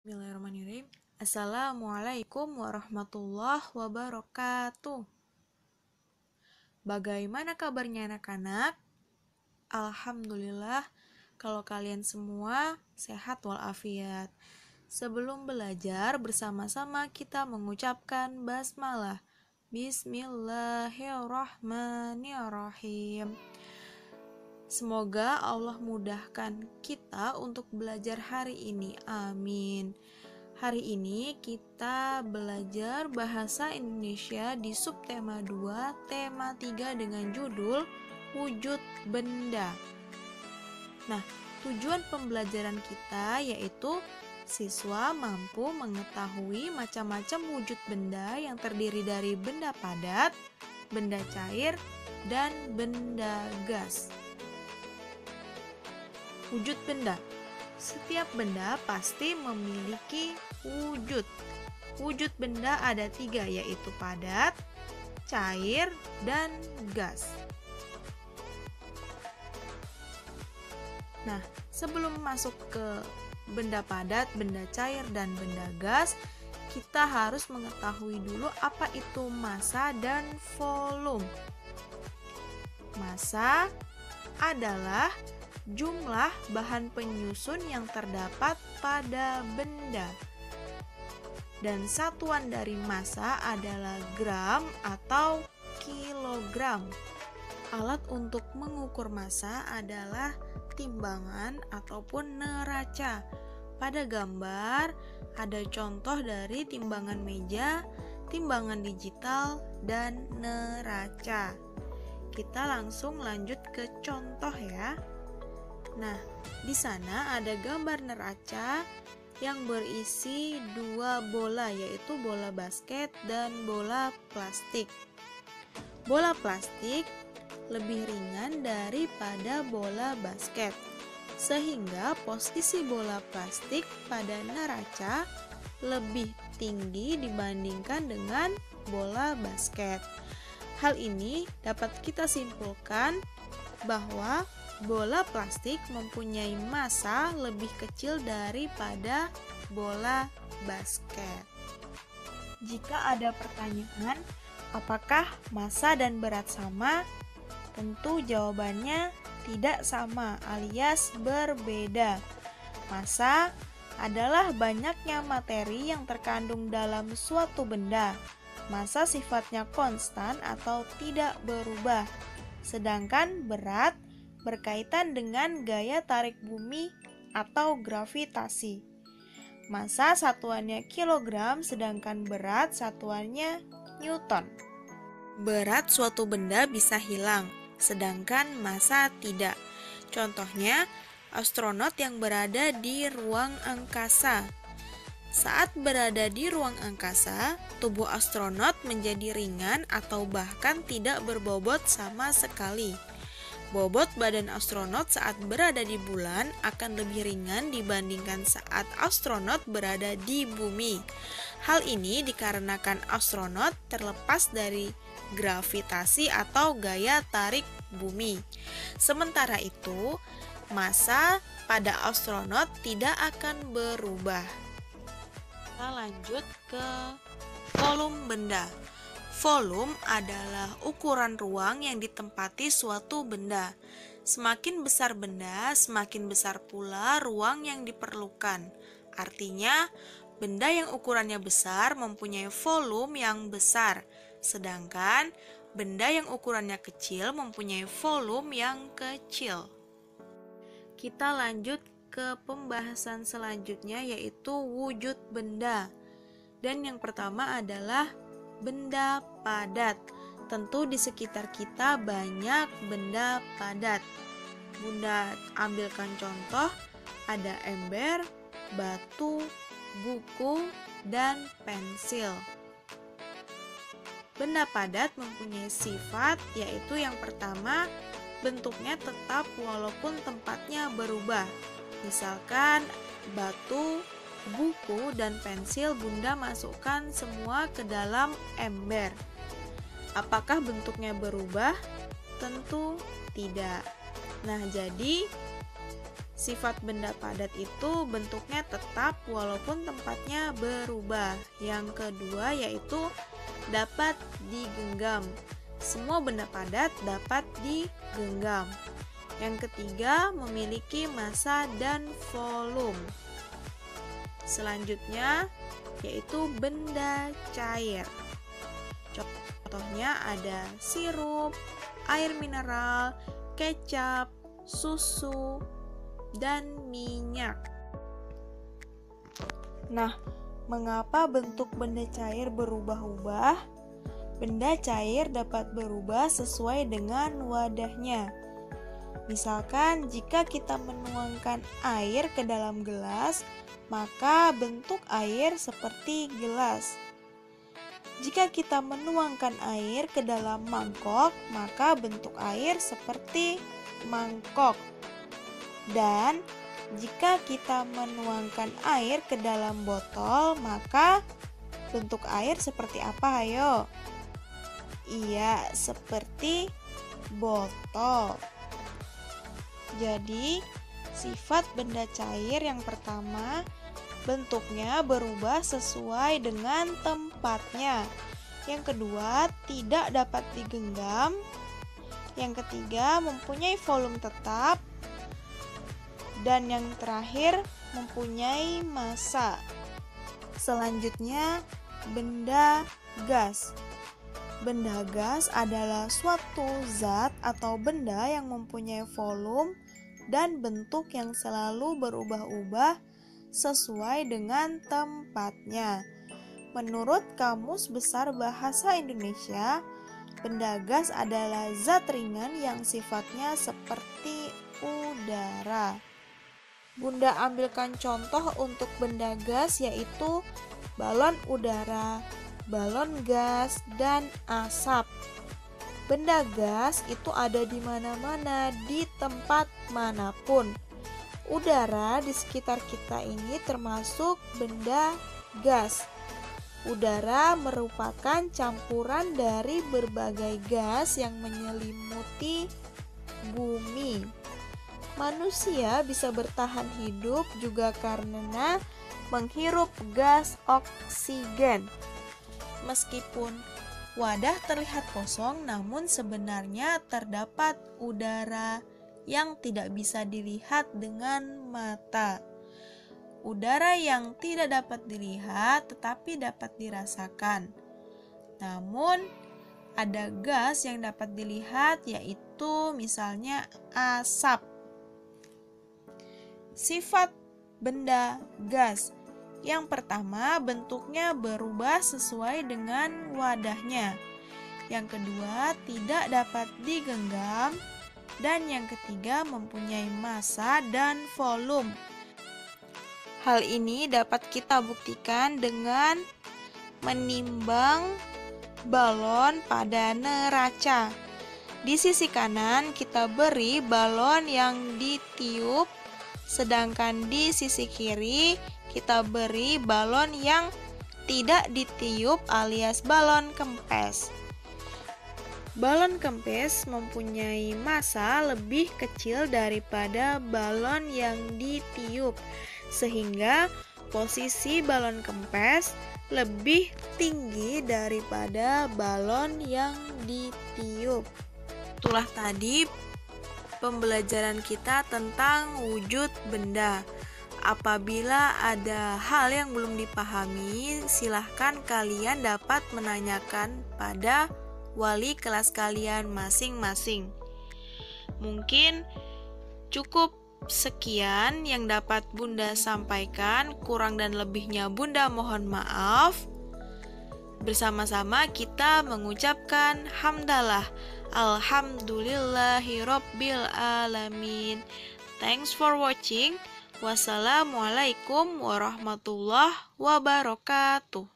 Bismillahirrahmanirrahim. Assalamualaikum warahmatullahi wabarakatuh. Bagaimana kabarnya anak-anak? Alhamdulillah, kalau kalian semua sehat walafiat. Sebelum belajar, bersama-sama kita mengucapkan basmalah. Bismillahirrahmanirrahim. Semoga Allah mudahkan kita untuk belajar hari ini. Amin. Hari ini kita belajar bahasa Indonesia di subtema 2, tema 3 dengan judul wujud benda. Nah, tujuan pembelajaran kita yaitu siswa mampu mengetahui macam-macam wujud benda yang terdiri dari benda padat, benda cair, dan benda gas. Wujud benda. Setiap benda pasti memiliki wujud. Wujud benda ada 3, yaitu padat, cair, dan gas. Nah, sebelum masuk ke benda padat, benda cair, dan benda gas, kita harus mengetahui dulu apa itu massa dan volume. Massa adalah jumlah bahan penyusun yang terdapat pada benda. Dan satuan dari massa adalah gram atau kilogram. Alat untuk mengukur massa adalah timbangan ataupun neraca. Pada gambar ada contoh dari timbangan meja, timbangan digital, dan neraca. Kita langsung lanjut ke contoh ya. Nah, di sana ada gambar neraca yang berisi 2 bola, yaitu bola basket dan bola plastik. Bola plastik lebih ringan daripada bola basket, sehingga posisi bola plastik pada neraca lebih tinggi dibandingkan dengan bola basket. Hal ini dapat kita simpulkan bahwa bola plastik mempunyai massa lebih kecil daripada bola basket. Jika ada pertanyaan, apakah massa dan berat sama? Tentu jawabannya tidak sama alias berbeda. Massa adalah banyaknya materi yang terkandung dalam suatu benda. Massa sifatnya konstan atau tidak berubah. Sedangkan berat berkaitan dengan gaya tarik bumi atau gravitasi. Massa satuannya kilogram, sedangkan berat satuannya newton. Berat suatu benda bisa hilang, sedangkan massa tidak. Contohnya, astronot yang berada di ruang angkasa. Saat berada di ruang angkasa, tubuh astronot menjadi ringan atau bahkan tidak berbobot sama sekali. Bobot badan astronot saat berada di bulan akan lebih ringan dibandingkan saat astronot berada di bumi. Hal ini dikarenakan astronot terlepas dari gravitasi atau gaya tarik bumi. Sementara itu, massa pada astronot tidak akan berubah. Kita lanjut ke volume benda. Volume adalah ukuran ruang yang ditempati suatu benda. Semakin besar benda, semakin besar pula ruang yang diperlukan. Artinya, benda yang ukurannya besar mempunyai volume yang besar, sedangkan benda yang ukurannya kecil mempunyai volume yang kecil. Kita lanjut ke pembahasan selanjutnya, yaitu wujud benda. Dan yang pertama adalah benda padat. Tentu di sekitar kita banyak benda padat. Bunda ambilkan contoh, ada ember, batu, buku, dan pensil. Benda padat mempunyai sifat, yaitu yang pertama, bentuknya tetap walaupun tempatnya berubah. Misalkan batu, buku, dan pensil Bunda masukkan semua ke dalam ember. Apakah bentuknya berubah? Tentu tidak. Nah, jadi Sifat benda padat itu bentuknya tetap walaupun tempatnya berubah. Yang kedua yaitu dapat digenggam. Semua benda padat dapat digenggam. Yang ketiga memiliki massa dan volume. Selanjutnya yaitu benda cair. Contohnya ada sirup, air mineral, kecap, susu, dan minyak. Nah, mengapa bentuk benda cair berubah-ubah? Benda cair dapat berubah sesuai dengan wadahnya. Misalkan jika kita menuangkan air ke dalam gelas, maka bentuk air seperti gelas. Jika kita menuangkan air ke dalam mangkok, maka bentuk air seperti mangkok. Dan jika kita menuangkan air ke dalam botol, maka bentuk air seperti apa, ayo? Iya, seperti botol. Jadi, sifat benda cair yang pertama, bentuknya berubah sesuai dengan tempatnya. Yang kedua, tidak dapat digenggam. Yang ketiga, mempunyai volume tetap. Dan yang terakhir, mempunyai massa. Selanjutnya, benda gas. Benda gas adalah suatu zat atau benda yang mempunyai volume dan bentuk yang selalu berubah-ubah sesuai dengan tempatnya. Menurut Kamus Besar Bahasa Indonesia, benda gas adalah zat ringan yang sifatnya seperti udara. Bunda ambilkan contoh untuk benda gas yaitu balon udara, balon gas, dan asap. Benda gas itu ada di mana-mana, di tempat manapun. Udara di sekitar kita ini termasuk benda gas. Udara merupakan campuran dari berbagai gas yang menyelimuti bumi. Manusia bisa bertahan hidup juga karena menghirup gas oksigen. Meskipun wadah terlihat kosong, namun sebenarnya terdapat udara yang tidak bisa dilihat dengan mata. Udara yang tidak dapat dilihat tetapi dapat dirasakan. Namun, ada gas yang dapat dilihat yaitu misalnya asap. Sifat benda gas. Yang pertama, bentuknya berubah sesuai dengan wadahnya. Yang kedua, tidak dapat digenggam. Dan yang ketiga, mempunyai massa dan volume. Hal ini dapat kita buktikan dengan menimbang balon pada neraca. Di sisi kanan kita beri balon yang ditiup, sedangkan di sisi kiri kita beri balon yang tidak ditiup alias balon kempes. Balon kempes mempunyai massa lebih kecil daripada balon yang ditiup, sehingga posisi balon kempes lebih tinggi daripada balon yang ditiup. Itulah tadi pembelajaran kita tentang wujud benda. Apabila ada hal yang belum dipahami, silahkan kalian dapat menanyakan pada wali kelas kalian masing-masing. Mungkin cukup sekian yang dapat Bunda sampaikan, kurang dan lebihnya Bunda mohon maaf. Bersama-sama kita mengucapkan hamdalah. Alhamdulillahirabbil alamin. Thanks for watching. Wassalamualaikum warahmatullahi wabarakatuh.